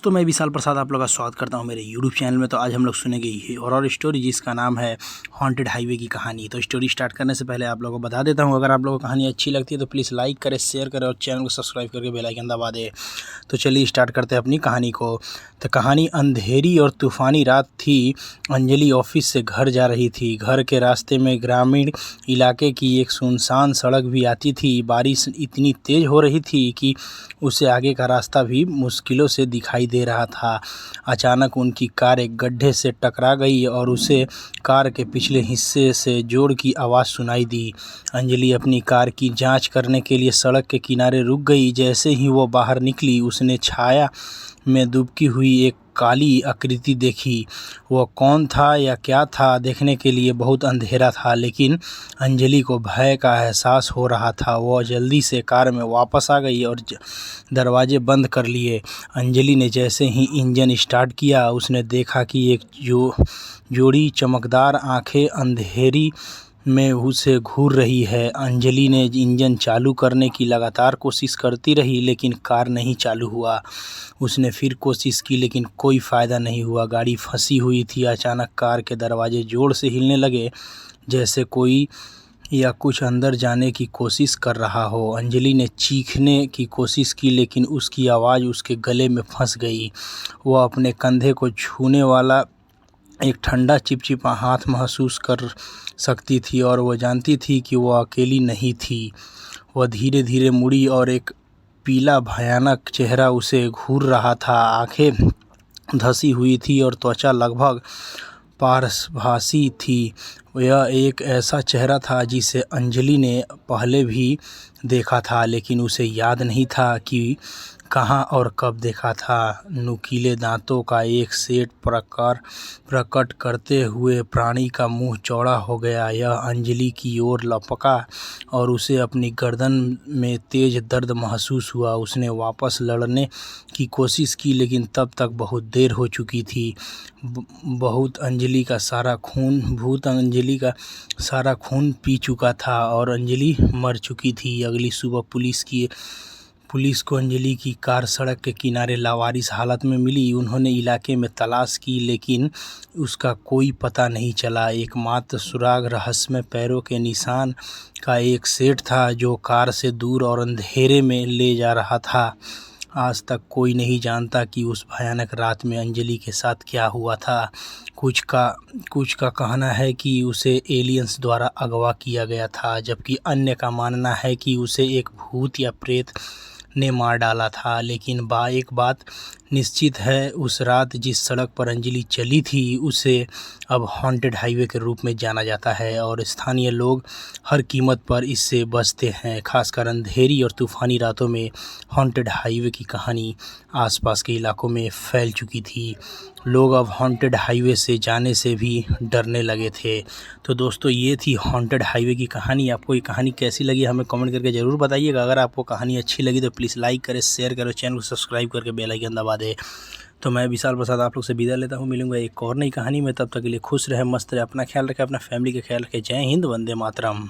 दोस्तों, मैं विशाल प्रसाद आप लोग का स्वागत करता हूं मेरे यूट्यूब चैनल में। तो आज हम लोग सुनेंगे ये हॉरर स्टोरी जिसका नाम है हॉन्टेड हाईवे की कहानी। तो स्टोरी स्टार्ट करने से पहले आप लोगों को बता देता हूं, अगर आप लोगों को कहानी अच्छी लगती है तो प्लीज़ लाइक करें, शेयर करें और चैनल को सब्सक्राइब करके बेल आइकन दबा दें। तो चलिए स्टार्ट करते हैं अपनी कहानी को। तो कहानी अंधेरी और तूफ़ानी रात थी। अंजलि ऑफिस से घर जा रही थी। घर के रास्ते में ग्रामीण इलाके की एक सुनसान सड़क भी आती थी। बारिश इतनी तेज़ हो रही थी कि उसे आगे का रास्ता भी मुश्किलों से दिखाई दे रहा था। अचानक उनकी कार एक गड्ढे से टकरा गई और उसे कार के पिछले हिस्से से जोर की आवाज़ सुनाई दी। अंजलि अपनी कार की जांच करने के लिए सड़क के किनारे रुक गई। जैसे ही वो बाहर निकली, उसने छाया में डूबती हुई एक काली आकृति देखी। वह कौन था या क्या था, देखने के लिए बहुत अंधेरा था, लेकिन अंजलि को भय का एहसास हो रहा था। वह जल्दी से कार में वापस आ गई और दरवाजे बंद कर लिए। अंजलि ने जैसे ही इंजन स्टार्ट किया, उसने देखा कि एक जोड़ी चमकदार आंखें अंधेरी में उसे घूर रही है। अंजलि ने इंजन चालू करने की लगातार कोशिश करती रही, लेकिन कार नहीं चालू हुआ। उसने फिर कोशिश की, लेकिन कोई फ़ायदा नहीं हुआ। गाड़ी फंसी हुई थी। अचानक कार के दरवाजे जोर से हिलने लगे, जैसे कोई या कुछ अंदर जाने की कोशिश कर रहा हो। अंजलि ने चीखने की कोशिश की, लेकिन उसकी आवाज़ उसके गले में फंस गई। वह अपने कंधे को छूने वाला एक ठंडा चिपचिपा हाथ महसूस कर सकती थी और वह जानती थी कि वह अकेली नहीं थी। वह धीरे धीरे मुड़ी और एक पीला भयानक चेहरा उसे घूर रहा था। आंखें धसी हुई थी और त्वचा लगभग पारभासी थी। यह एक ऐसा चेहरा था जिसे अंजलि ने पहले भी देखा था, लेकिन उसे याद नहीं था कि कहाँ और कब देखा था। नुकीले दांतों का एक सेट प्रकट करते हुए प्राणी का मुंह चौड़ा हो गया। यह अंजलि की ओर लपका और उसे अपनी गर्दन में तेज दर्द महसूस हुआ। उसने वापस लड़ने की कोशिश की, लेकिन तब तक बहुत देर हो चुकी थी। भूत अंजलि का सारा खून पी चुका था और अंजलि मर चुकी थी। अगली सुबह पुलिस को अंजलि की कार सड़क के किनारे लावारिस हालत में मिली। उन्होंने इलाके में तलाश की, लेकिन उसका कोई पता नहीं चला। एकमात्र सुराग रहस्यमय पैरों के निशान का एक सेट था, जो कार से दूर और अंधेरे में ले जा रहा था। आज तक कोई नहीं जानता कि उस भयानक रात में अंजलि के साथ क्या हुआ था। कुछ का कहना है कि उसे एलियंस द्वारा अगवा किया गया था, जबकि अन्य का मानना है कि उसे एक भूत या प्रेत ने मार डाला था। लेकिन एक बात निश्चित है, उस रात जिस सड़क पर अंजलि चली थी, उसे अब हॉन्टेड हाईवे के रूप में जाना जाता है और स्थानीय लोग हर कीमत पर इससे बचते हैं। खासकर अंधेरी और तूफ़ानी रातों में हॉन्टेड हाईवे की कहानी आसपास के इलाकों में फैल चुकी थी। लोग अब हॉन्टेड हाईवे से जाने से भी डरने लगे थे। तो दोस्तों, ये थी हॉन्टेड हाईवे की कहानी। आपको ये कहानी कैसी लगी हमें कमेंट करके ज़रूर बताइएगा। अगर आपको कहानी अच्छी लगी तो प्लीज़ लाइक करें, शेयर करें, चैनल को सब्सक्राइब करके बेल आइकन दबा दें। तो मैं विशाल प्रसाद आप लोग से विदा लेता हूँ। मिलूंगा एक और नई कहानी में। तब तक के लिए खुश रहे, मस्त रहे, अपना ख्याल रखें, अपना फैमिली का ख्याल रखें। जय हिंद, वंदे मातरम।